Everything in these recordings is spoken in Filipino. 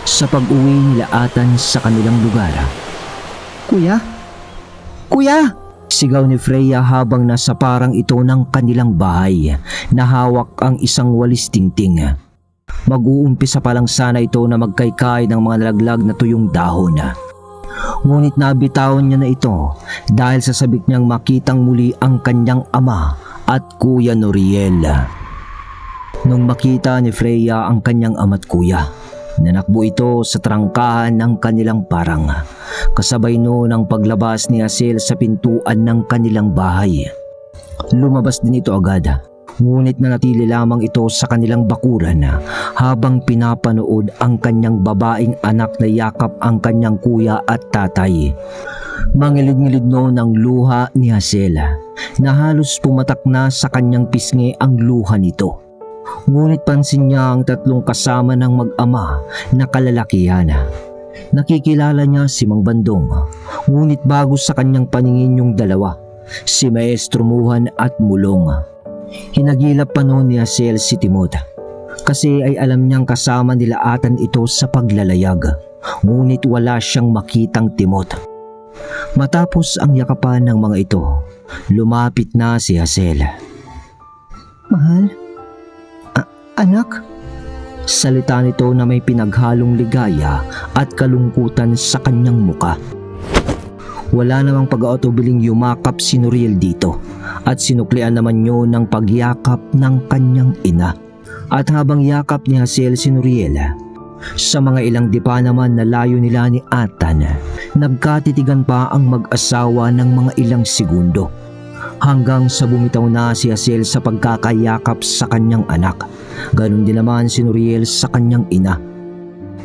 sa pag-uwi nila Atan sa kanilang lugar. "Kuya? Kuya!" sigaw ni Freya habang nasa parang ito ng kanilang bahay na hawak ang isang walis tingting. Mag-uumpisa pa lang sana ito na magkaykay ng mga nalaglag na tuyong dahon. Ngunit nabitawan niya na ito dahil sa sabik niyang makitang muli ang kanyang ama at Kuya Noriel. Nung makita ni Freya ang kanyang ama't kuya, nanakbo ito sa trangkahan ng kanilang parang, kasabay noon ang paglabas ni Hazel sa pintuan ng kanilang bahay. Lumabas din ito agad, ngunit nanatili lamang ito sa kanilang bakuran habang pinapanood ang kanyang babaeng anak na yakap ang kanyang kuya at tatay. Mangilid-ngilid noon ang luha ni Hazel na halos pumatak na sa kanyang pisngi ang luha nito. Ngunit pansin niya ang tatlong kasama ng mag-ama na kalalakihan. Nakikilala niya si Mang Bandong, ngunit bago sa kanyang paningin yung dalawa, si Maestro Muhan at Mulong. Hinagilap pa noon ni Hazel si Timot kasi ay alam niyang kasama nila Atan ito sa paglalayag, ngunit wala siyang makitang Timot. Matapos ang yakapan ng mga ito, lumapit na si Hazel. "Mahal? Anak?" Salita nito na may pinaghalong ligaya at kalungkutan sa kanyang muka. Wala namang pag-aatubiling yumakap si Noriel dito at sinuklian naman yun ng pagyakap ng kanyang ina. At habang yakap ni Hazel si Noriel, sa mga ilang dipa naman na layo nila ni Atan, nagkatitigan pa ang mag-asawa ng mga ilang segundo. Hanggang sa bumitaw na si Hazel sa pagkakayakap sa kanyang anak. Ganon din naman si Noriel sa kanyang ina.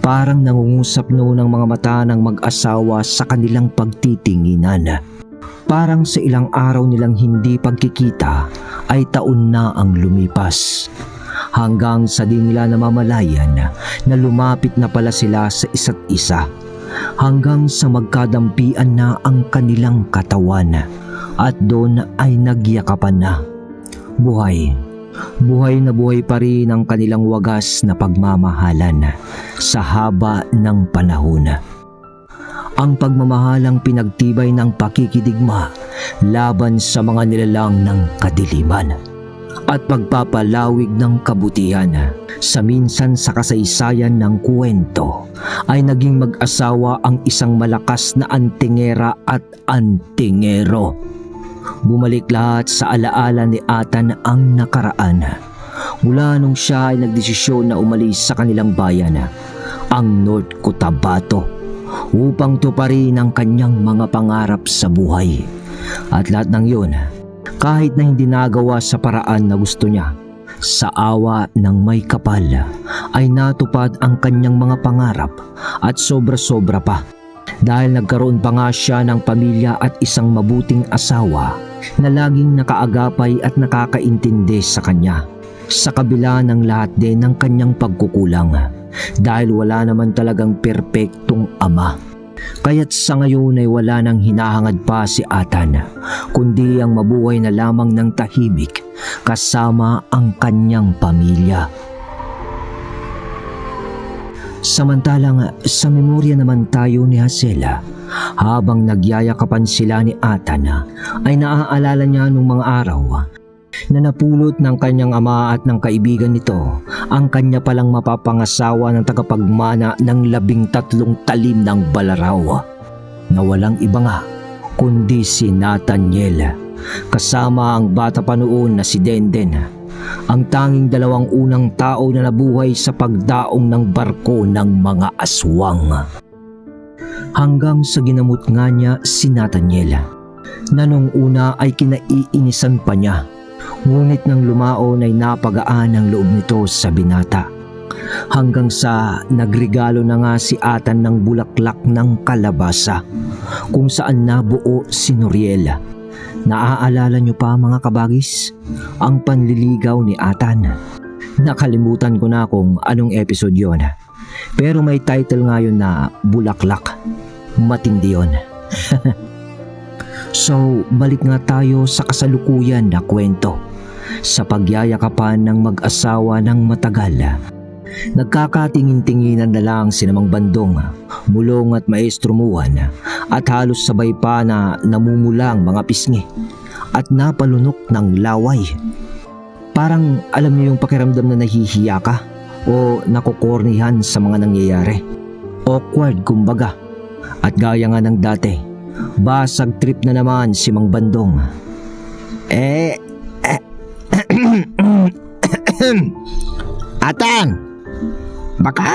Parang nangungusap noon ang mga mata ng mag-asawa sa kanilang pagtitinginan. Parang sa ilang araw nilang hindi pagkikita ay taon na ang lumipas. Hanggang sa di nila namamalayan na lumapit na pala sila sa isa't isa. Hanggang sa magkadampian na ang kanilang katawan. At doon ay nagyakapan na. Buhay na buhay pa rin ang kanilang wagas na pagmamahalan sa haba ng panahon. Ang pagmamahalang pinagtibay ng pakikidigma laban sa mga nilalang ng kadiliman at pagpapalawig ng kabutihan sa minsan sa kasaysayan ng kwento ay naging mag-asawa ang isang malakas na antingera at antingero. Bumalik lahat sa alaala ni Atan ang nakaraan mula nung siya ay nagdesisyon na umalis sa kanilang bayan, ang North Cotabato, upang tuparin ang kanyang mga pangarap sa buhay. At lahat ng yun, kahit na hindi nagawa sa paraan na gusto niya, sa awa ng may kapal ay natupad ang kanyang mga pangarap at sobra-sobra pa. Dahil nagkaroon pa nga siya ng pamilya at isang mabuting asawa na laging nakaagapay at nakakaintindi sa kanya. Sa kabila ng lahat din ng kanyang pagkukulang dahil wala naman talagang perpektong ama. Kaya't sa ngayon ay wala nang hinahangad pa si Atan kundi ang mabuhay na lamang ng tahimik kasama ang kanyang pamilya. Samantalang sa memorya naman tayo ni Hazel, habang nagyayakapan sila ni Atan ay naaalala niya nung mga araw na napulot ng kanyang ama at ng kaibigan nito ang kanya palang mapapangasawa ng tagapagmana ng 13 talim ng Balaraw na walang iba nga kundi si Nathaniel kasama ang bata pa noon na si Denden, ang tanging dalawang unang tao na nabuhay sa pagdaong ng barko ng mga aswang. Hanggang sa ginamot nga niya si Nathaniel na nung una ay kinaiinisan pa niya, ngunit nang lumaon ay napagaan ang loob nito sa binata. Hanggang sa nagregalo na nga si Atan ng bulaklak ng kalabasa kung saan nabuo si Noriel. Naaalala niyo pa mga kabagis ang panliligaw ni Atan? Nakalimutan ko na kung anong episode yon, pero may title nga yun na Bulaklak. Matindi yun. So balik nga tayo sa kasalukuyan na kwento. Sa pagyayakapan ng mag-asawa ng matagal Nagkakatingin-tinginan na lang si Mang Bandong, Mulong at Maestro Muhan at halos sabay pa na namumulang mga pisngi at napalunok ng laway. Parang alam niyo yung pakiramdam na nahihiya ka o nakukornihan sa mga nangyayari. Awkward kumbaga. At gaya nga ng dati, basag trip na naman si Mang Bandong. Atan, baka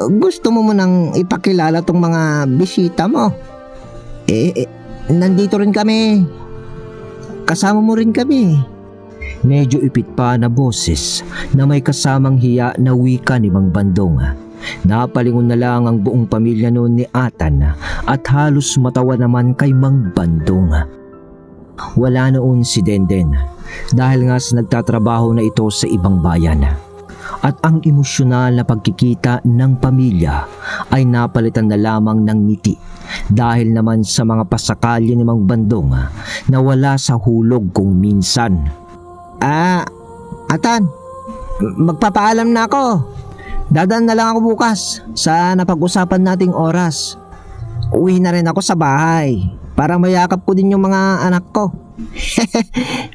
gusto mo munang ipakilala tong mga bisita mo. Nandito rin kami. Kasama mo rin kami. Medyo ipit pa na boses na may kasamang hiya na wika ni Mang Bandong. Napalingon na lang ang buong pamilya noon ni Atan at halos matawa naman kay Mang Bandong. Wala noon si Denden dahil nga sa nagtatrabaho na ito sa ibang bayan. At ang emosyonal na pagkikita ng pamilya ay napalitan na lamang ng ngiti dahil naman sa mga pasakalya ni Mang Bandong na wala sa hulog kung minsan. Atan, magpapaalam na ako. Dadaan na lang ako bukas sa napag-usapan nating oras. Uwi na rin ako sa bahay para mayakap ko din yung mga anak ko.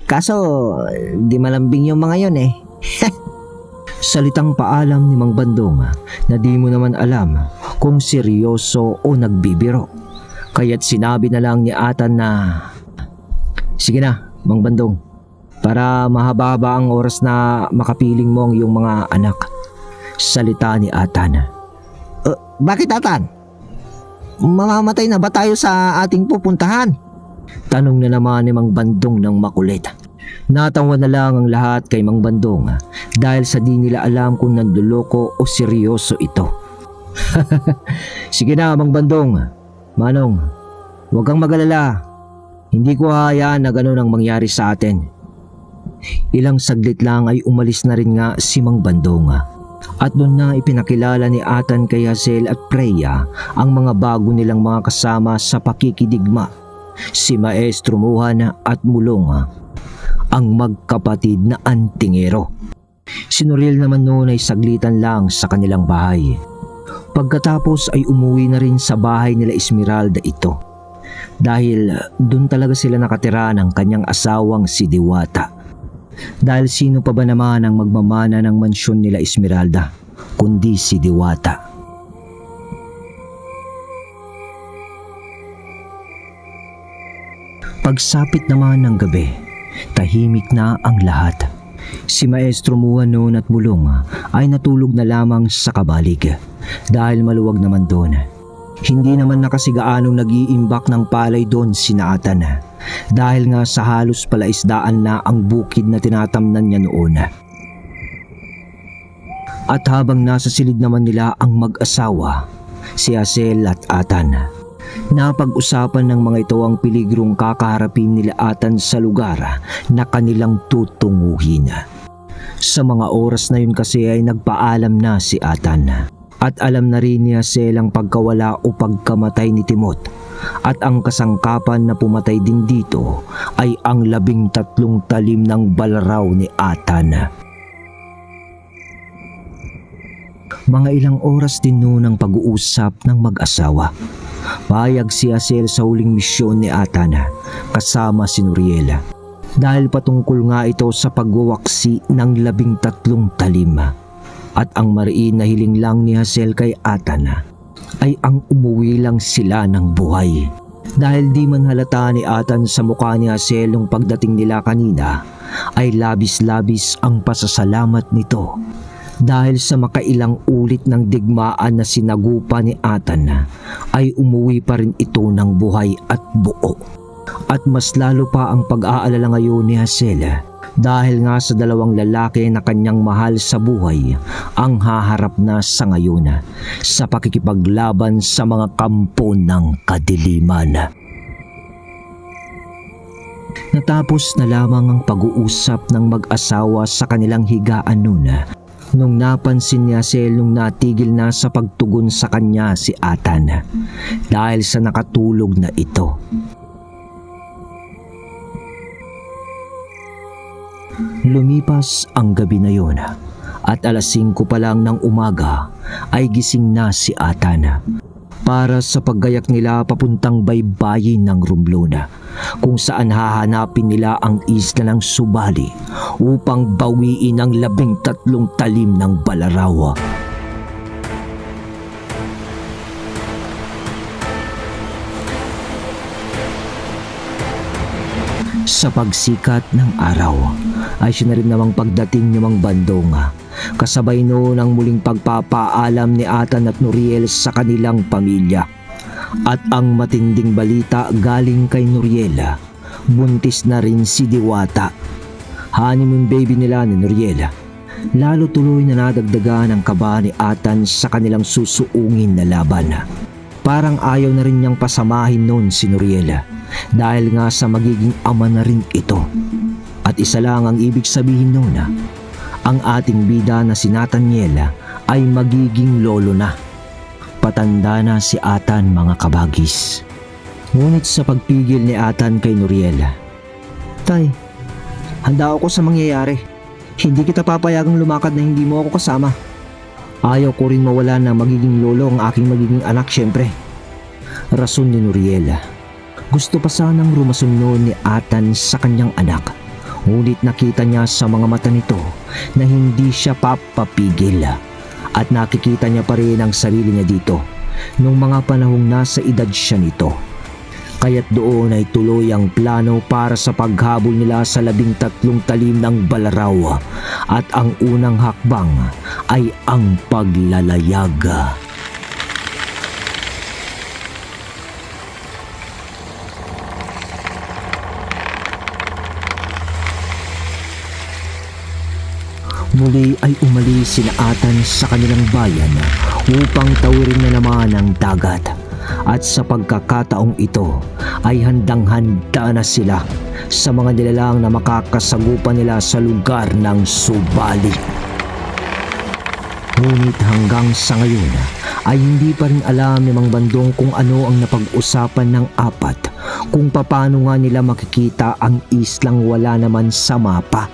Kaso, di malambing yung mga yun eh. Salitang paalam ni Mang Bandong na di mo naman alam kung seryoso o nagbibiro. Kaya't sinabi na lang ni Atan na, "Sige na, Mang Bandong, para mahaba-haba ang oras na makapiling mo ang iyong mga anak." Salita ni Atan. Bakit Atan? Mamamatay na ba tayo sa ating pupuntahan? Tanong na naman ni Mang Bandong ng makulit. Natawa na lang ang lahat kay Mang Bandong dahil sa di nila alam kung nanduloko o seryoso ito. "Sige na, Mang Bandong. Manong, huwag kang mag-alala. Hindi ko hahayaan na ganun ang mangyari sa atin." Ilang saglit lang ay umalis na rin nga si Mang Bandong. At doon na ipinakilala ni Atan kay Hazel at Freya ang mga bago nilang mga kasama sa pakikidigma, si Maestro Muhan at Mulong, ang magkapatid na antingero. Si Noriel naman noon ay saglitan lang sa kanilang bahay. Pagkatapos ay umuwi na rin sa bahay nila Esmeralda ito. Dahil doon talaga sila nakatira ng kanyang asawang si Diwata. Dahil sino pa ba naman ang magmamana ng mansyon nila Esmeralda kundi si Diwata. Pagsapit naman ng gabi, tahimik na ang lahat. Si Maestro Muhan noon at Mulong ay natulog na lamang sa kabalig dahil maluwag naman doon. Hindi naman nakasigaanong nag-iimbak ng palay doon si Atan dahil nga sa halos palaisdaan na ang bukid na tinatamnan niya noon. At habang nasa silid naman nila ang mag-asawa, si Hazel at Atan, napag-usapan ng mga ito ang peligrong kakaharapin nila Atan sa lugar na kanilang tutunguhin. Sa mga oras na yun kasi ay nagpaalam na si Atan. At alam na rin ni Hazel ang pagkawala o pagkamatay ni Timot. At ang kasangkapan na pumatay din dito ay ang 13 talim ng balaraw ni Atan. Mga ilang oras din noon ang pag-uusap ng mag-asawa. Payag si Hazel sa huling misyon ni Atan kasama si Noriel. Dahil patungkol nga ito sa pagwawaksi ng 13 talim. At ang mariin na hiling lang ni Hazel kay Atan ay ang umuwi lang sila ng buhay. Dahil di man halata ni Atan sa mukha ni Hazel nung pagdating nila kanina, ay labis-labis ang pasasalamat nito. Dahil sa makailang ulit ng digmaan na sinagupa ni Atan, ay umuwi pa rin ito ng buhay at buo. At mas lalo pa ang pag-aalala ngayon ni Hazel dahil nga sa dalawang lalaki na kanyang mahal sa buhay ang haharap na sa ngayon sa pakikipaglaban sa mga kampo ng kadiliman. Natapos na lamang ang pag-uusap ng mag-asawa sa kanilang higaan noon nung napansin ni Hazel nung natigil na sa pagtugon sa kanya si Atan dahil sa nakatulog na ito. Lumipas ang gabi na yon At alas 5 pa lang ng umaga ay gising na si Atan para sa paggayak nila papuntang baybayin ng Romblon, kung saan hahanapin nila ang isla ng Subali upang bawiin ang 13 talim ng Balaraw. Sa pagsikat ng araw ay siya na rin namang pagdating ni Mang Bandong, kasabay noon ang muling pagpapaalam ni Atan at Nuriel sa kanilang pamilya. At ang matinding balita galing kay Nuriel, buntis na rin si Diwata. Honeymoon baby nila ni Nuriel. Lalo tuloy na nadagdagan ang kaba ni Atan sa kanilang susuungin na laban. Parang ayaw na rin niyang pasamahin noon si Nuriel dahil nga sa magiging ama na rin ito. At isa lang ang ibig sabihin noon, ang ating bida na si Nathaniel ay magiging lolo na. Patanda na si Atan, mga kabagis. Ngunit sa pagpigil ni Atan kay Nuriel, Tay, handa ako sa mangyayari. Hindi kita papayagang lumakad na hindi mo ako kasama. ayaw ko rin mawala na magiging lolo ang aking magiging anak, syempre. Rason ni Nuriel. Gusto pa sanang rumason noon ni Atan sa kanyang anak. Ngunit nakita niya sa mga mata nito na hindi siya papapigil. At nakikita niya pa rin ang sarili niya dito nung mga panahong nasa edad siya nito. Kaya't doon ay tuloy ang plano para sa paghabol nila sa 13 talim ng Balaraw. At ang unang hakbang ay ang paglalayag. Muli ay umalis sina Atan sa kanilang bayan upang tawirin na naman ang dagat. At sa pagkakataong ito ay handang-handa na sila sa mga nilalang na makakasagupan nila sa lugar ng Subali. Ngunit hanggang sa ngayon ay hindi pa rin alam ni Mang Bandong kung ano ang napag-usapan ng apat, kung paano nga nila makikita ang islang wala naman sa mapa.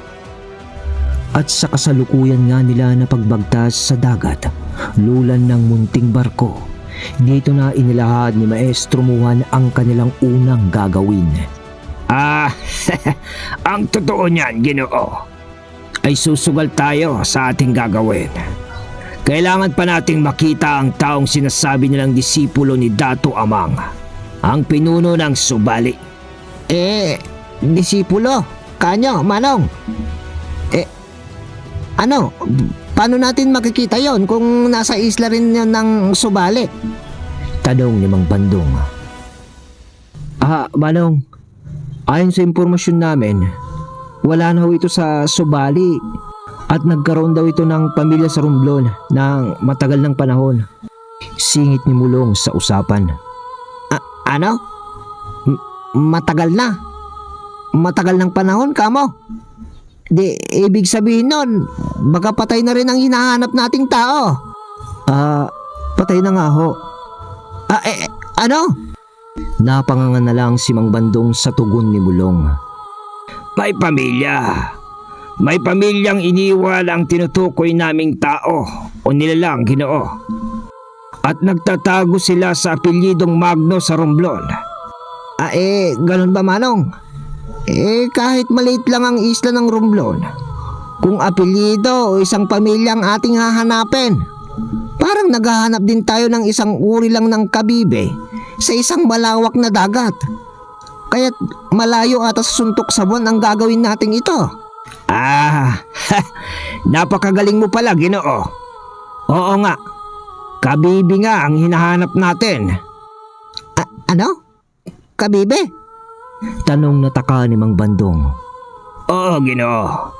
At sa kasalukuyan nga nila na pagbagtas sa dagat, lulan ng munting barko, dito na inilahad ni Maestro Muhan ang kanilang unang gagawin. Ang totoo niyan, Ginoo, ay susugal tayo sa ating gagawin. Kailangan pa nating makita ang taong sinasabi nilang disipulo ni Dato Amang, ang pinuno ng Subali. Disipulo? Kanyo, Manong? Ano? Paano natin makikita yon kung nasa isla rin yun ng Subali? Tanong ni Mang Bandong. Manong, ayon sa impormasyon namin, wala na ho ito sa Subali at nagkaroon daw ito ng pamilya sa Romblon ng matagal ng panahon. Singit ni Mulong sa usapan. Ano? Matagal na? Matagal ng panahon, kamo? Di, ibig sabihin nun, baka patay na rin ang hinahanap nating tao. Patay na nga ho. Ano? Napangangan na lang si Mang Bandong sa tugon ni Mulong. May pamilya. May pamilyang iniwal ang tinutukoy naming tao o nilalang, Ginoo. At nagtatago sila sa apelyidong Magno sa Romblon. Ganun ba, Manong? Kahit maliit lang ang isla ng Romblon, kung apelyido o isang pamilya ang ating hahanapin, parang naghahanap din tayo ng isang uri lang ng kabibe sa isang malawak na dagat. Kaya't malayo ata sa suntok sa buwan ang gagawin nating ito. Napakagaling mo pala, Ginoo. Oo nga, kabibe nga ang hinahanap natin. Ano? Kabibe? Tanong nataka ni Mang Bandong. Oo, Ginoo.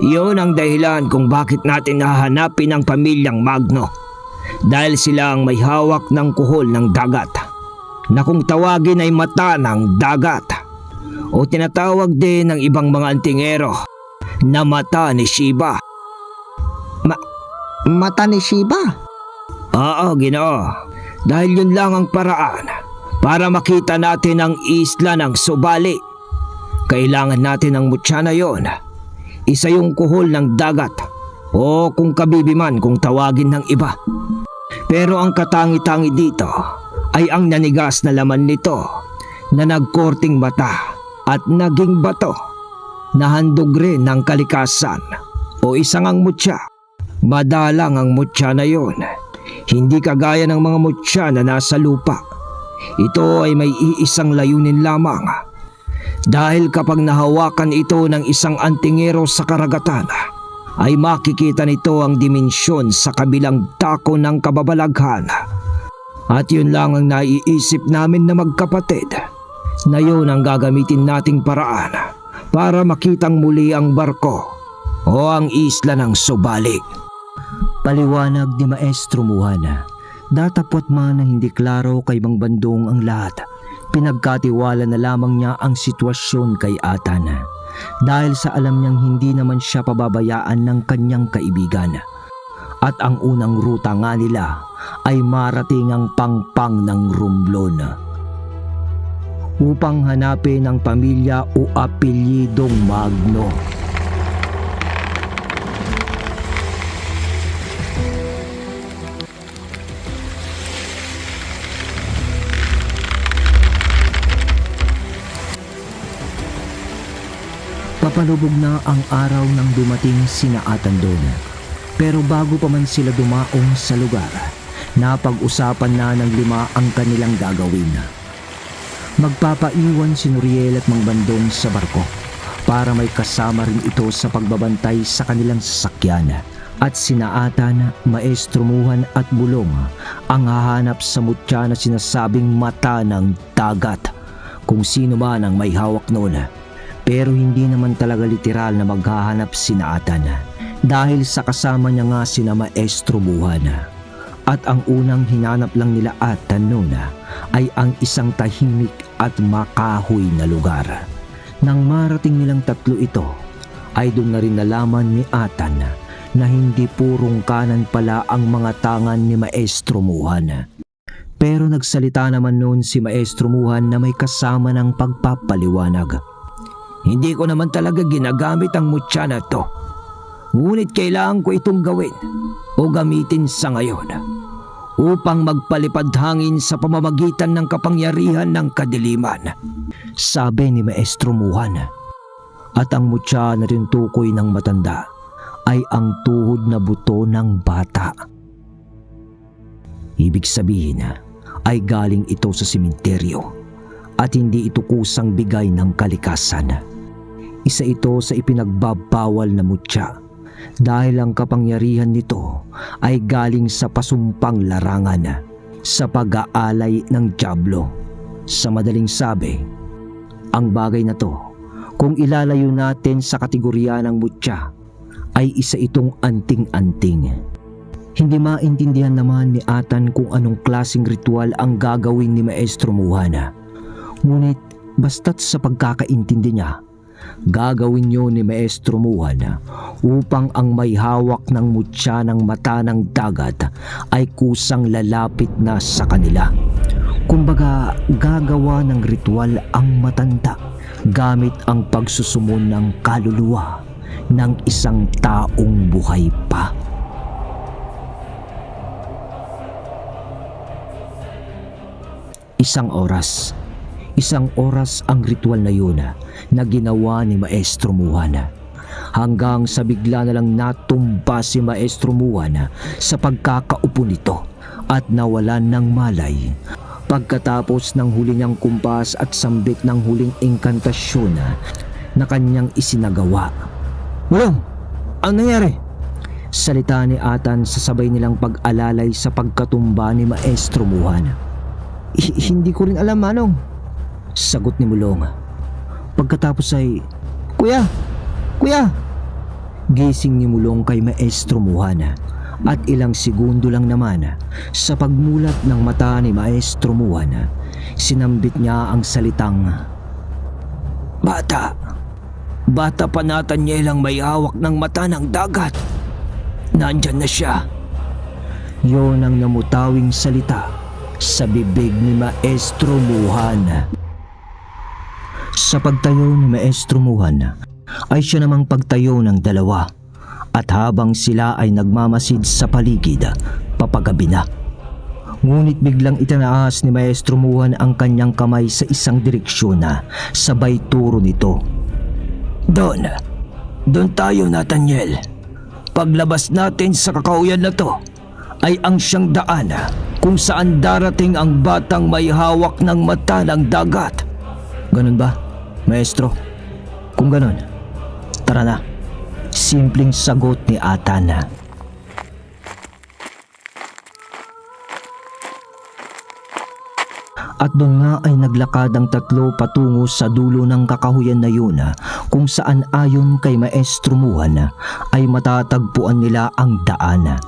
Yun ang dahilan kung bakit natin nahanapin ang pamilyang Magno. Dahil sila ang may hawak ng kuhol ng dagat, na kung tawagin ay mata ng dagat, o tinatawag din ng ibang mga antingero na mata ni Shiva. Mata ni Shiva? Oo, Ginoo. Dahil yun lang ang paraan para makita natin ang isla ng Subali. Kailangan natin ang mutya na yon. Isa yung kuhol ng dagat o kung kabibi man kung tawagin ng iba. Pero ang katangi-tangi dito ay ang nanigas na laman nito na nagkorting mata at naging bato na handog rin ng kalikasan o isang ang mutya. Madalang ang mutya na yon, hindi kagaya ng mga mutya na nasa lupa. Ito ay may iisang layunin lamang. Dahil kapag nahawakan ito ng isang antingero sa karagatan, ay makikita nito ang dimensyon sa kabilang dako ng kababalaghan. At yun lang ang naiisip namin na magkapatid, na yun ang gagamitin nating paraan para makitang muli ang barko o ang isla ng Subalik. Paliwanag ni Maestro Muhan. Datapwat man na hindi klaro kay Mang Bandong ang lahat, pinagkatiwala na lamang niya ang sitwasyon kay Atan. Dahil sa alam niyang hindi naman siya pababayaan ng kanyang kaibigan. At ang unang ruta nga nila ay marating ang pangpang ng Romblon upang hanapin ang pamilya o apelyidong Magno. Papalubog na ang araw nang dumating sina Atan doon. Pero bago pa man sila dumaong sa lugar, napag-usapan na ng 5 ang kanilang gagawin. Magpapaiwan si Nuriel at Mang Bandong sa barko para may kasama rin ito sa pagbabantay sa kanilang sasakyan. At sina Atan, Maestro Muhan at Bulong ang hahanap sa mutya na sinasabing mata ng dagat, kung sino man ang may hawak noon. Pero hindi naman talaga literal na maghahanap sina Atan dahil sa kasama niya nga sina Maestro Muhan. At ang unang hinanap lang nila Atan noon ay ang isang tahimik at makahoy na lugar. Nang marating nilang 3 ito, ay doon na rin nalaman ni Atan na hindi purong kanan pala ang mga tangan ni Maestro Muhan. Pero nagsalita naman noon si Maestro Muhan na may kasama ng pagpapaliwanag. Hindi ko naman talaga ginagamit ang mutya na to. Ngunit kailangan ko itong gawin o gamitin sa ngayon upang magpalipad hangin sa pamamagitan ng kapangyarihan ng kadiliman, sabi ni Maestro Muhan. At ang mutya na rin tukoy ng matanda ay ang tuhod na buto ng bata. Ibig sabihin ay galing ito sa sementeryo at hindi ito kusang bigay ng kalikasan. Isa ito sa ipinagbabawal na mutya dahil ang kapangyarihan nito ay galing sa pasumpang larangan sa pag-aalay ng dyablo. Sa madaling sabi, ang bagay na to, kung ilalayo natin sa kategorya ng mutya, ay isa itong anting-anting. Hindi maintindihan naman ni Atan kung anong klaseng ritual ang gagawin ni Maestro Muhan. Ngunit basta't sa pagkakaintindi niya, gagawin niyo ni Maestro Muhan upang ang may hawak ng mutya ng mata ng dagat ay kusang lalapit na sa kanila. Kumbaga, gagawa ng ritual ang matanda gamit ang pagsusumon ng kaluluwa ng isang taong buhay pa. Isang oras ang ritual na yun na ginawa ni Maestro Muhan. Hanggang sa bigla na lang natumba si Maestro Muhan sa pagkakaupo nito at nawalan ng malay. Pagkatapos ng huli niyang kumpas at sambit ng huling inkantasyon na kanyang isinagawa. Bulong, ang nangyari? Salita ni Atan sa sabay nilang pag-alalay sa pagkatumba ni Maestro Muhan. Hindi ko rin alam, Manong. Sagot ni Mulong. Pagkatapos ay, Kuya! Gising ni Mulong kay Maestro Muhan at ilang segundo lang naman sa pagmulat ng mata ni Maestro Muhan, sinambit niya ang salitang, Bata pa Nathaniel ang may hawak ng mata ng dagat. Nandyan na siya. Yon ang namutawing salita sa bibig ni Maestro Muhan. Sa pagtayo ni Maestro Muhan ay siya namang pagtayo ng 2 At habang sila ay nagmamasid sa paligid, papagabi na. Ngunit biglang itinaas ni Maestro Muhan ang kanyang kamay sa isang direksyon na sabay turo nito. Doon tayo, Nathaniel. Paglabas natin sa kakauyan na to, ay ang siyang daan kung saan darating ang batang may hawak ng mata ng dagat. Ganun ba, Maestro? Kung ganun, tara na. Simpleng sagot ni Atan. At doon nga ay naglakad ang tatlo patungo sa dulo ng kakahuyan na yun, kung saan ayon kay Maestro Muhan ay matatagpuan nila ang daan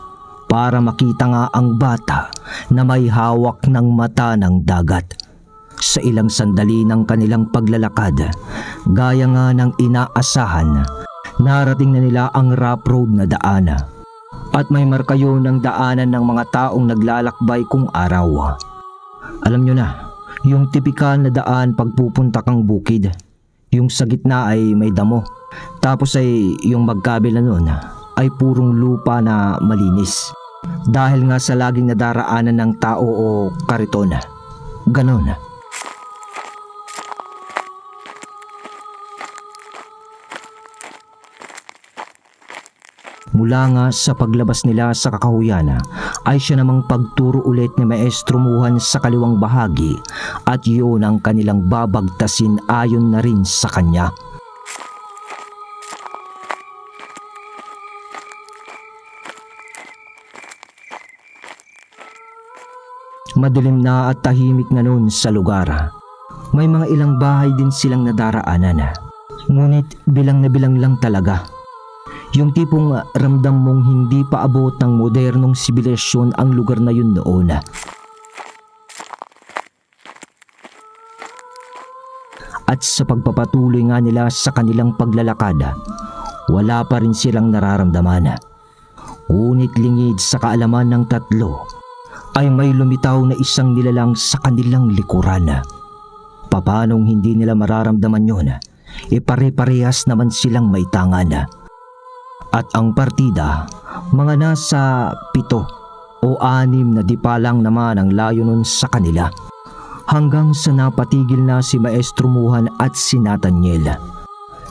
para makita nga ang bata na may hawak ng mata ng dagat. Sa ilang sandali ng kanilang paglalakad, gaya nga ng inaasahan, narating na nila ang rough road na daan at may marka yun ng daanan ng mga taong naglalakbay kung araw. Alam nyo na, yung tipikal na daan pagpupunta kang bukid. Yung sa gitna ay may damo. Tapos ay yung magkabila nun ay purong lupa na malinis. Dahil nga sa laging nadaraanan ng tao o kariton. Ganon. Mula nga sa paglabas nila sa kakahuyan ay siya namang pagturo ulit ni Maestro Muhan sa kaliwang bahagi at yun ang kanilang babagtasin ayon na rin sa kanya. Madilim na at tahimik na noon sa lugar. May mga ilang bahay din silang nadaraanan. Ngunit bilang na bilang lang talaga. Yung tipong ramdam mong hindi pa abot ng modernong sibilisasyon ang lugar na yun noon. At sa pagpapatuloy nga nila sa kanilang paglalakad, wala pa rin silang nararamdaman. Ngunit lingid sa kaalaman ng tatlo, ay may lumitaw na isang nilalang sa kanilang likuran. Papanong hindi nila mararamdaman yun, pare-parehas naman silang may tangan. At ang partida, mga nasa 7 o 6 na di pa lang naman ang layo nun sa kanila. Hanggang sa napatigil na si Maestro Muhan at si Nathaniel.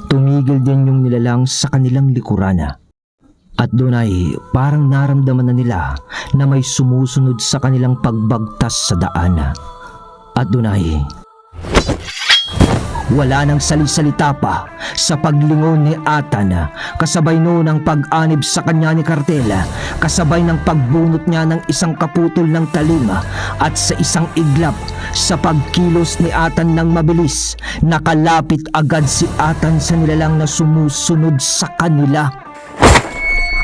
Tumigil din yung nilalang sa kanilang likuran. At doon ay parang naramdaman na nila na may sumusunod sa kanilang pagbagtas sa daan. At doon ay wala nang salisalita pa sa paglingon ni Atan, kasabay noon ang pag-anib sa kanya ni Cartel, kasabay ng pagbunot niya ng isang kaputol ng talim at sa isang iglap sa pagkilos ni Atan ng mabilis, nakalapit agad si Atan sa nilalang na sumusunod sa kanila.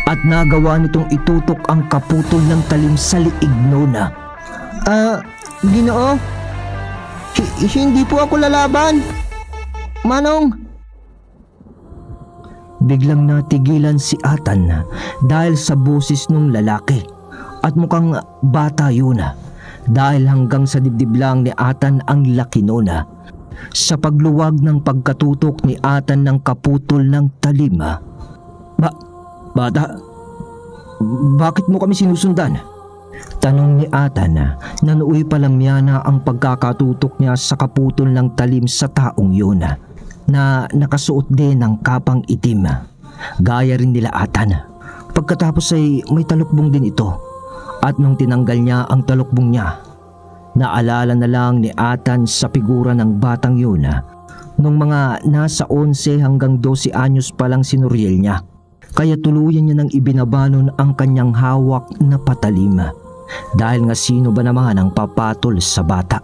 At nagawa nitong itutok ang kaputol ng talim sa liig noon. Ginoo? Hindi po ako lalaban. Manong! Biglang natigilan si Atan dahil sa boses ng lalaki at mukhang bata yun dahil hanggang sa dibdib lang ni Atan ang laki noon. Sa pagluwag ng pagkatutok ni Atan ng kaputol ng talim. Bata, bakit mo kami sinusundan? Tanong ni Atan na nooy palamyana ang pagkakatutok niya sa kaputol ng talim sa taong yun na nakasuot din ng kapang itim. Gaya rin nila Atan. Pagkatapos ay may talukbong din ito. At nung tinanggal niya ang talukbong niya, naalala na lang ni Atan sa figura ng batang yun nung mga nasa 11 hanggang 12 anyos pa lang si Noriel niya. Kaya tuluyan niya nang ibinabanon ang kanyang hawak na patalim. Dahil nga sino ba naman ang papatol sa bata?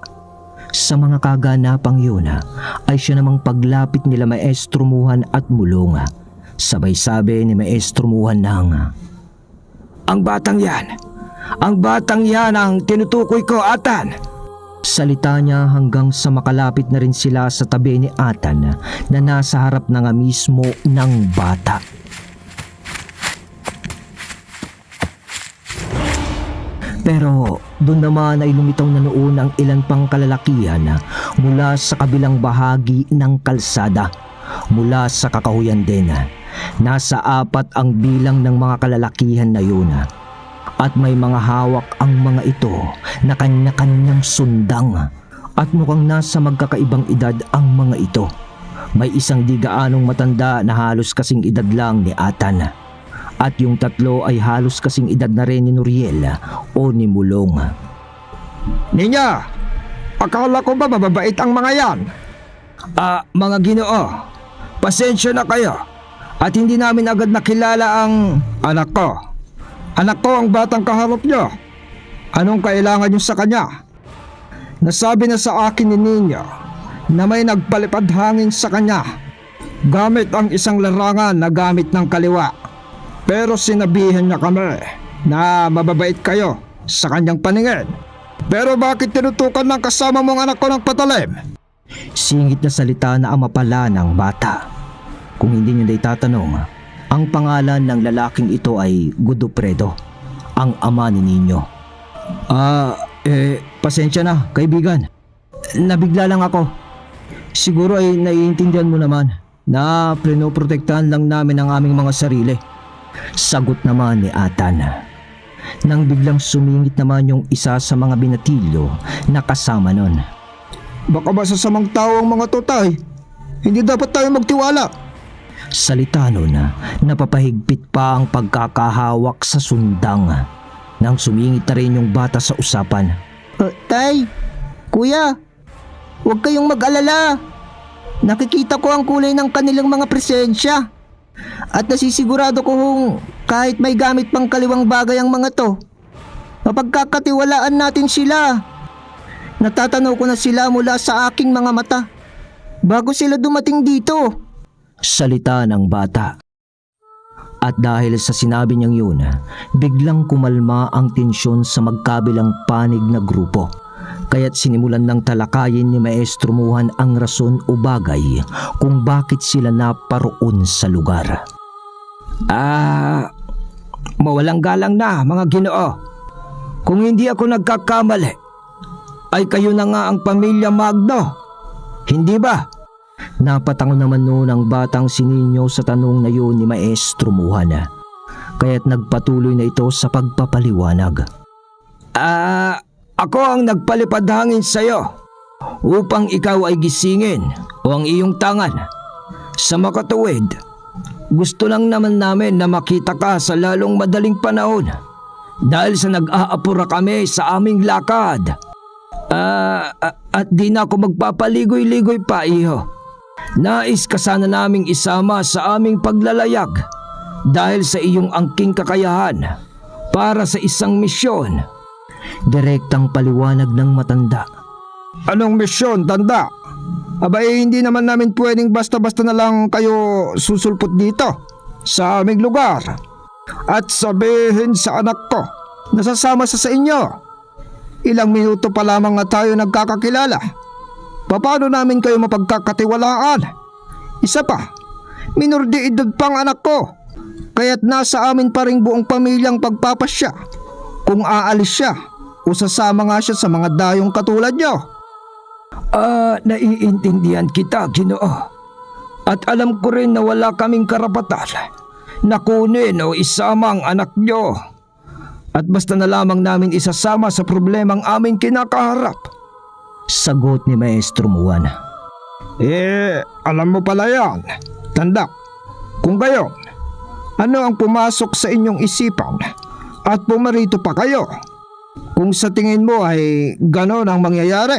Sa mga kaganapang yun ay siya namang paglapit nila Maestro Muhan at Mulong. Sabay sabi ni Maestro Muhan ng, Ang batang yan ang tinutukoy ko, Atan. Salita niya hanggang sa makalapit na rin sila sa tabi ni Atan na nasa harap na nga mismo ng bata. Pero doon naman ay lumitaw na noon ang ilan pang kalalakihan mula sa kabilang bahagi ng kalsada, mula sa kakahuyan din, Nasa 4 ang bilang ng mga kalalakihan na yun at may mga hawak ang mga ito na kanya-kanyang sundang at mukhang nasa magkakaibang edad ang mga ito. May isang di gaanong matanda na halos kasing edad lang ni Atan at yung 3 ay halos kasing edad na rin ni Nuriel o ni Mulong. Ninya, akala ko ba mababait ang mga yan? Mga Ginoo, pasensya na kayo at hindi namin agad nakilala ang anak ko. Anak ko ang batang kaharap nyo. Anong kailangan nyo sa kanya? Nasabi na sa akin ni Ninyo na may nagpalipad hangin sa kanya gamit ang isang larangan na gamit ng kaliwa. Pero sinabihan niya kami na mababait kayo sa kanyang paningin. Pero bakit tinutukan ng kasama mong anak ko ng patalim? Singit na salita na ang mapala ng bata. Kung hindi nyo na itatanong, ang pangalan ng lalaking ito ay Godofredo, ang ama ni Ninyo. Pasensya na, kaibigan. Nabigla lang ako. Siguro ay naiintindihan mo naman na pinoprotektahan lang namin ang aming mga sarili. Sagot naman ni Atan. Nang biglang sumingit naman yung isa sa mga binatilyo na kasama nun. Baka ba sasamang tao ang mga tutay? Hindi dapat tayo magtiwala. Salita nun napapahigpit pa ang pagkakahawak sa sundang. Nang sumingit na rin yung bata sa usapan. Tay, kuya, huwag kayong mag-alala. Nakikita ko ang kulay ng kanilang mga presensya. At nasisigurado ko kung kahit may gamit pang kaliwang bagay ang mga to, mapagkakatiwalaan natin sila. Natatanaw ko na sila mula sa aking mga mata bago sila dumating dito. Salita ng bata. At dahil sa sinabi niyang yun, biglang kumalma ang tensyon sa magkabilang panig na grupo. Kaya't sinimulan ng talakayin ni Maestro Muhan ang rason o bagay kung bakit sila naparoon sa lugar. Mawalang galang na mga Ginoo. Kung hindi ako nagkakamali, ay kayo na nga ang pamilya Magno. Hindi ba? Napatango naman noon ang batang si Ninyo sa tanong na yun ni Maestro Muhan. Kaya't nagpatuloy na ito sa pagpapaliwanag. Ako ang nagpalipad hangin sa iyo upang ikaw ay gisingin o ang iyong tangan. Sa makatuwid, gusto lang naman namin na makita ka sa lalong madaling panahon dahil sa nag-aapura kami sa aming lakad. At di na ako magpapaligoy-ligoy pa, iho. Nais ka sana naming isama sa aming paglalayag dahil sa iyong angking kakayahan para sa isang misyon. Direktang paliwanag ng matanda. Anong misyon, tanda? Hindi naman namin pwedeng basta-basta na lang kayo susulpot dito sa aming lugar at sabihin sa anak ko na sasama sa inyo. Ilang minuto pa lamang na tayo nagkakakilala. Paano namin kayo mapagkakatiwalaan? Isa pa, minor de edad pang anak ko. Kaya't nasa amin pa ring buong pamilyang pagpapasya kung aalis siya o sasama nga siya sa mga dayong katulad nyo. Naiintindihan kita, Ginoo. At alam ko rin na wala kaming karapatan na kunin o isama ang anak nyo. At basta na lamang namin isasama sa problemang aming kinakaharap. Sagot ni Maestro Muhan. Alam mo pala yan, tanda. Kung gayon, ano ang pumasok sa inyong isipan at pumarito pa kayo? Kung sa tingin mo ay ganon ang mangyayari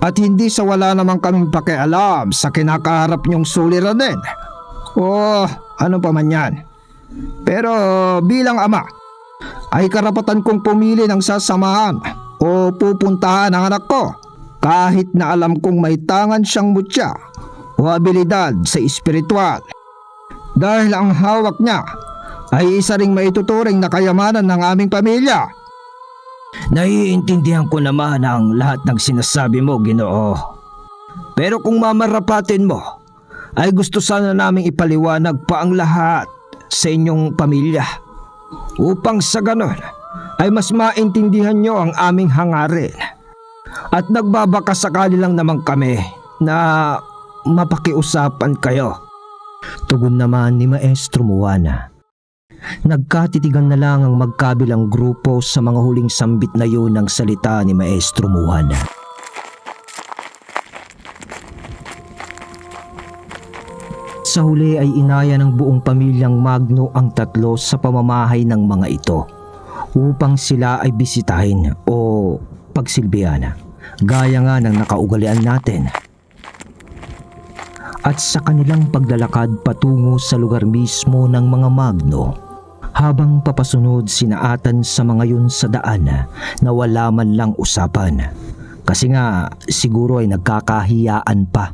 at hindi sa wala namang kaming pakialam sa kinakaharap niyong suliranin o ano pa man yan. Pero bilang ama, ay karapatan kong pumili ng sasamahan o pupuntahan ang anak ko kahit na alam kong may tangan siyang mutya o abilidad sa espiritual. Dahil ang hawak niya ay isa ring maituturing na kayamanan ng aming pamilya. Naiintindihan ko naman ang lahat ng sinasabi mo, Ginoo. Pero kung mamarapatin mo, ay gusto sana naming ipaliwanag pa ang lahat sa inyong pamilya. Upang sa ganon, ay mas maintindihan nyo ang aming hangarin. At nagbabaka sakali lang naman kami na mapakiusapan kayo. Tugon naman ni Maestro Juana. Nagkatitigan na lang ang magkabilang grupo sa mga huling sambit na yun ng salita ni Maestro Juana. Sa huli ay inaya ng buong pamilyang Magno ang tatlo sa pamamahay ng mga ito upang sila ay bisitahin o pagsilbihan, gaya nga ng nakaugalian natin. At sa kanilang paglalakad patungo sa lugar mismo ng mga Magno, habang papasunod sinaatan sa mga yun sa daan na wala man lang usapan, kasi nga siguro ay nagkakahiyaan pa.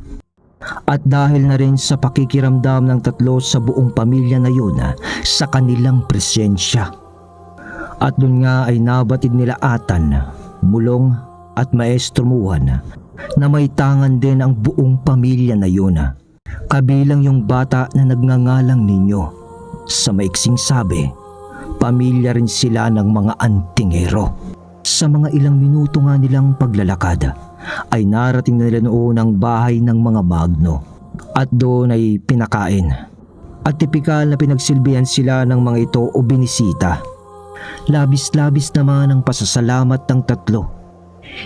At dahil na rin sa pakikiramdam ng tatlo sa buong pamilya na yun sa kanilang presensya. At dun nga ay nabatid nila Atan, Mulong at Maestro Juan na may tangan din ang buong pamilya na yun, kabilang yung bata na nagngangalang Ninyo. Sa maiksing sabi, pamilya rin sila ng mga antingero. Sa mga ilang minuto nga nilang paglalakad ay narating na nila noon ang bahay ng mga Magno at doon ay pinakain. At tipikal na pinagsilbihan sila ng mga ito o binisita. Labis-labis naman ang pasasalamat ng tatlo.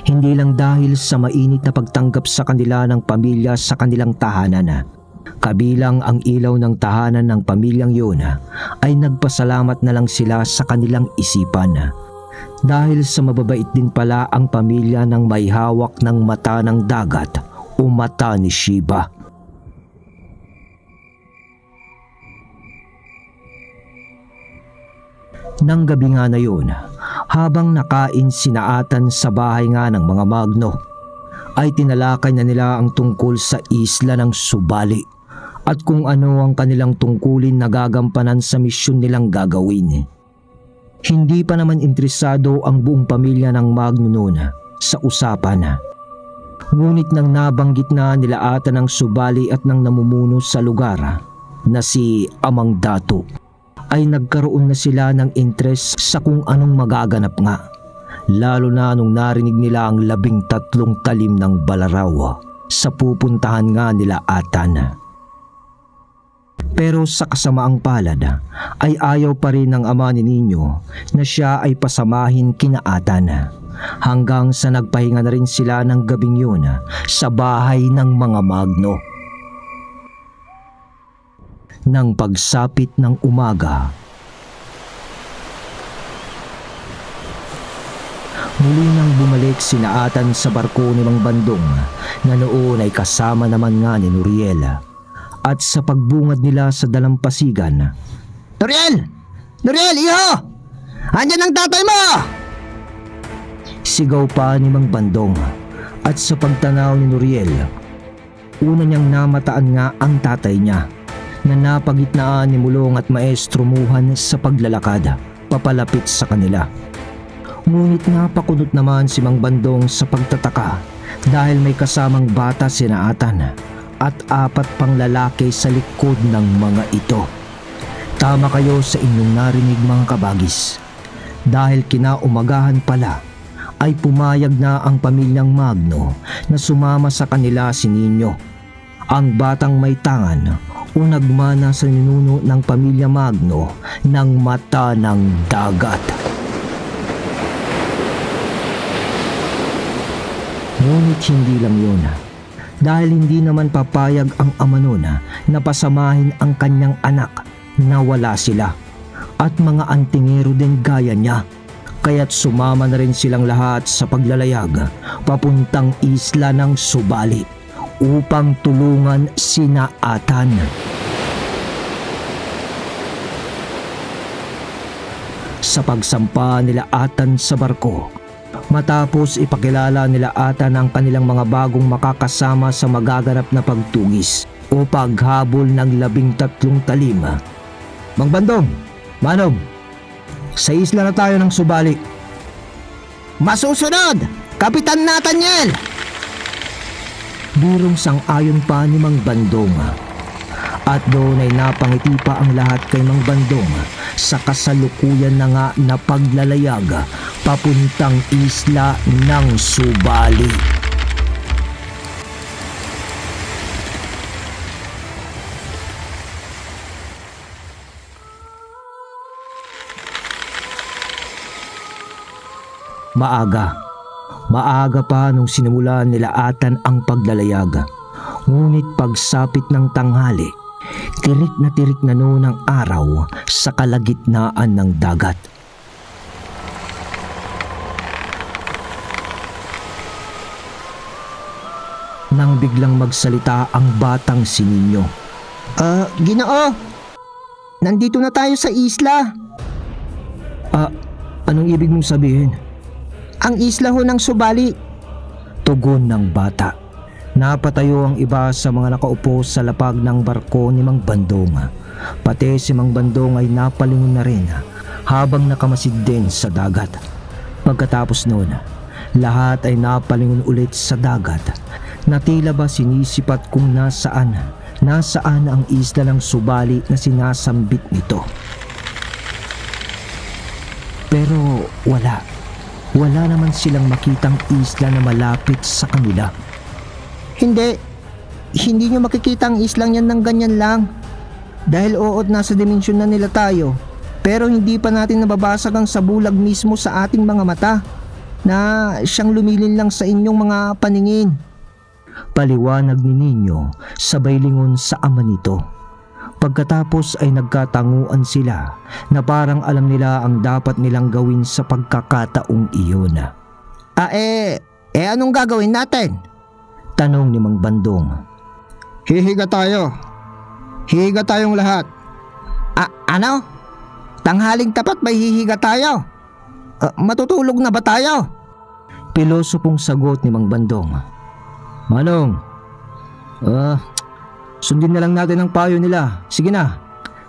Hindi lang dahil sa mainit na pagtanggap sa kanila ng pamilya sa kanilang tahanan. Kabilang ang ilaw ng tahanan ng pamilyang yun ay nagpasalamat na lang sila sa kanilang isipan. Dahil sa mababait din pala ang pamilya ng may hawak ng mata ng dagat o mata ni Shiva. Nang gabi nga na yun, habang nakain sinaatan sa bahay nga ng mga Magno, ay tinalakay na nila ang tungkol sa isla ng Subali at kung ano ang kanilang tungkulin na gagampanan sa misyon nilang gagawin. Hindi pa naman interesado ang buong pamilya ng Magno noon sa usapan. Ngunit nang nabanggit na nila Atan ng Subali at ng namumuno sa lugar na si Amang Dato, ay nagkaroon na sila ng interes sa kung anong magaganap nga. Lalo na nung narinig nila ang 13 talim ng balaraw sa pupuntahan nga nila Atan. Pero sa kasamaang palad ay ayaw pa rin ng ama ni Ninyo na siya ay pasamahin kina Atan, hanggang sa nagpahinga na rin sila ng gabing yun sa bahay ng mga Magno. Nang pagsapit ng umaga, muli nang bumalik sina Atan sa barko ni Mang Bandong na noon ay kasama naman nga ni Nuriel. At sa pagbungad nila sa dalampasigan, Nuriel! Nuriel, iho! Andyan ang tatay mo! Sigaw pa ni Mang Bandong. At sa pagtanaw ni Nuriel, una niyang namataan nga ang tatay niya na napagitnaan ni Mulong at Maestro Juan sa paglalakad papalapit sa kanila. Ngunit napakunot naman si Mang Bandong sa pagtataka dahil may kasamang bata sina Atan at 4 pang lalaki sa likod ng mga ito. Tama kayo sa inyong narinig mga kabagis, dahil kinaumagahan pala ay pumayag na ang pamilyang Magno na sumama sa kanila si Ninyo, ang batang may tangan o nagmana sa ninuno ng pamilya Magno ng mata ng dagat. Ngunit hindi lang yun, dahil hindi naman papayag ang ama nun na pasamahin ang kanyang anak na wala sila at mga antingero din gaya niya, kaya't sumama na rin silang lahat sa paglalayag papuntang isla ng Subali upang tulungan sina Atan. Sa pagsampa nila Atan sa barko, matapos ipakilala nila Atan ang kanilang mga bagong makakasama sa magaganap na pagtugis o paghabol ng 13 talim. Mang Bandong, Manog, sa isla na tayo ng Subali. Masusunod, Kapitan Nathaniel! Birong sang-ayon pa ni Mang Bandong. At doon ay napangiti pa ang lahat kay Mang Bandong sa kasalukuyan na nga na paglalayag papuntang isla ng Subali. Maaga pa nung sinimulan nila Atan ang paglalayag. Ngunit pagsapit ng tanghali, tirik na noon ang araw sa kalagitnaan ng dagat. Nang biglang magsalita ang batang si Ninyo. Ginoo! Nandito na tayo sa isla. Anong ibig mong sabihin? Ang isla ho ng Subali. Tugon ng bata. Napatayo ang iba sa mga nakaupo sa lapag ng barko ni Mang Bandong. Pati si Mang Bandong ay napalingon na rin habang nakamasid din sa dagat. Pagkatapos noon, lahat ay napalingon ulit sa dagat na tila ba sinisipat kung nasaan ang isla ng Subali na sinasambit nito. Pero wala naman silang makitang isla na malapit sa kanila. Hindi nyo makikita ang islang yan ng ganyan lang. Dahil nasa dimensyon na nila tayo. Pero hindi pa natin nababasag ang sabulag mismo sa ating mga mata na siyang lumilin lang sa inyong mga paningin. Paliwanag ni Ninyo sabay lingon sa ama nito. Pagkatapos ay nagkatanguan sila na parang alam nila ang dapat nilang gawin sa pagkakataong iyon. Anong gagawin natin? Tanong ni Mang Bandong. Hihiga tayo. Hihiga tayong lahat. Ano? Tanghaling tapat may hihiga tayo? Matutulog na ba tayo? Pilosopong sagot ni Mang Bandong. Manong, sundin na lang natin ang payo nila. Sige na.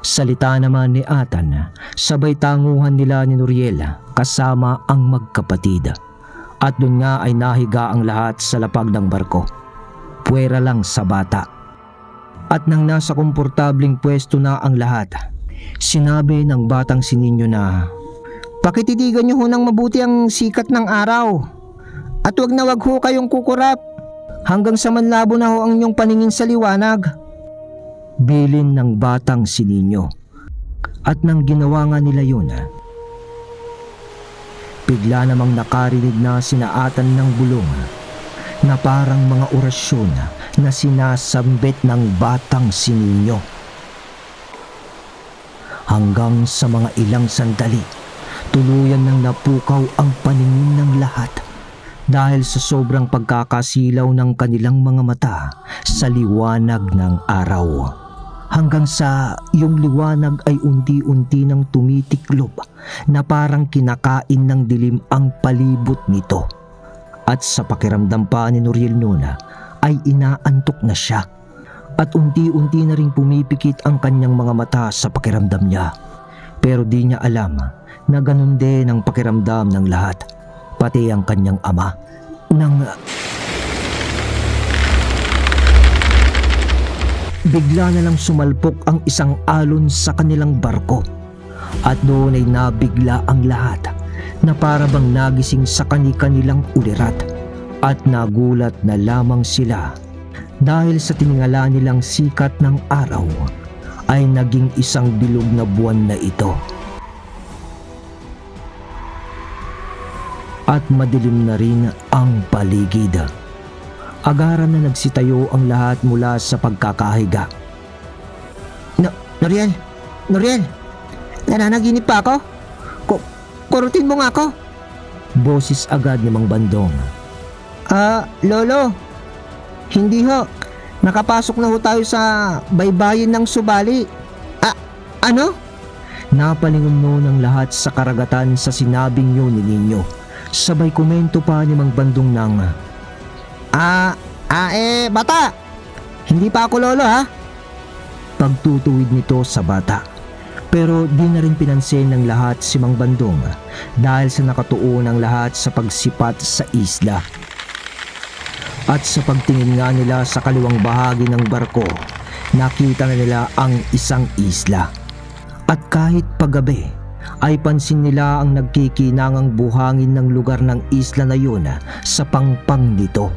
Salita naman ni Atan, sabay tanguhan nila ni Nuriel kasama ang magkapatid. At doon nga ay nahiga ang lahat sa lapag ng barko. Puwera lang sa bata. At nang nasa komportabling pwesto na ang lahat, sinabi ng batang si Ninyo na, Pakititigan nyo ho ng mabuti ang sikat ng araw. At wag ho kayong kukurap. Hanggang sa manlabo na ho ang inyong paningin sa liwanag. Bilin ng batang si Ninyo. At nang ginawa nga nila yun, bigla namang nakarinig na sinaatan ng bulong na parang mga orasyon na sinasambit ng batang si Ninyo. Hanggang sa mga ilang sandali, tuluyan nang napukaw ang paningin ng lahat dahil sa sobrang pagkakasilaw ng kanilang mga mata sa liwanag ng araw. Hanggang sa yung liwanag ay unti-unti nang tumitiklob na parang kinakain ng dilim ang palibot nito. At sa pakiramdam pa ni Nuriel Nona ay inaantok na siya. At unti-unti na ring pumipikit ang kanyang mga mata sa pakiramdam niya. Pero di niya alam na ganun din ang pakiramdam ng lahat, pati ang kanyang ama. Bigla na lang sumalpok ang isang alon sa kanilang barko. At doon ay nabigla ang lahat na para bang nagising sa kanilang ulirat. At nagulat na lamang sila dahil sa tiningala nilang sikat ng araw ay naging isang bilog na buwan na ito. At madilim na rin ang paligid. Agaran na nagsitayo ang lahat mula sa pagkakahiga. Nuriel, nananaginip pa ako? Kurutin mo nga ako. Boses agad ni Mang Bandong. Lolo, hindi ho. Nakapasok na ho tayo sa baybayin ng Subali. Ano? Napalingon noon ang lahat sa karagatan sa sinabing yun ni Ninyo. Sabay komento pa ni Mang Bandong ng, bata, hindi pa ako lolo ha? Pagtutuwid nito sa bata. Pero di na rin pinansin ng lahat si Mang Bandong dahil sa nakatuon ang lahat sa pagsipat sa isla. At sa pagtingin nga nila sa kaliwang bahagi ng barko, nakita na nila ang isang isla. At kahit paggabi, ay pansin nila ang nagkikinangang buhangin ng lugar ng isla na yun sa pangpang nito.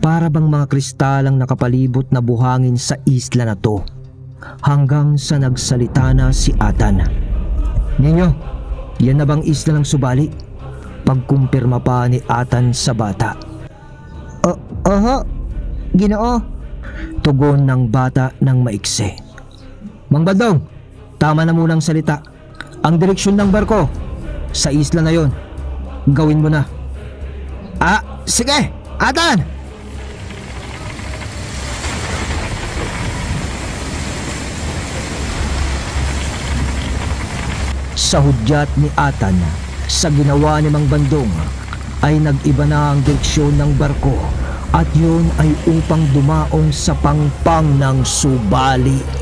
Para bang mga kristal ang nakapalibot na buhangin sa isla na to. Hanggang sa nagsalita na si Atan. Ninyo, yan na bang isla ng Subali? pagkumpirma pa ni Atan sa bata. Oho, Ginoo. Tugon ng bata ng maiksi. Mang Bandong, tama na munang salita. Ang direksyon ng barko, sa isla na yon. Gawin mo na. Sige, Atan! Sa hudyat ni Atan, sa ginawa ni Mang Bandong, ay nag-iba na ang direksyon ng barko at yun ay upang dumaong sa pangpang ng Subali.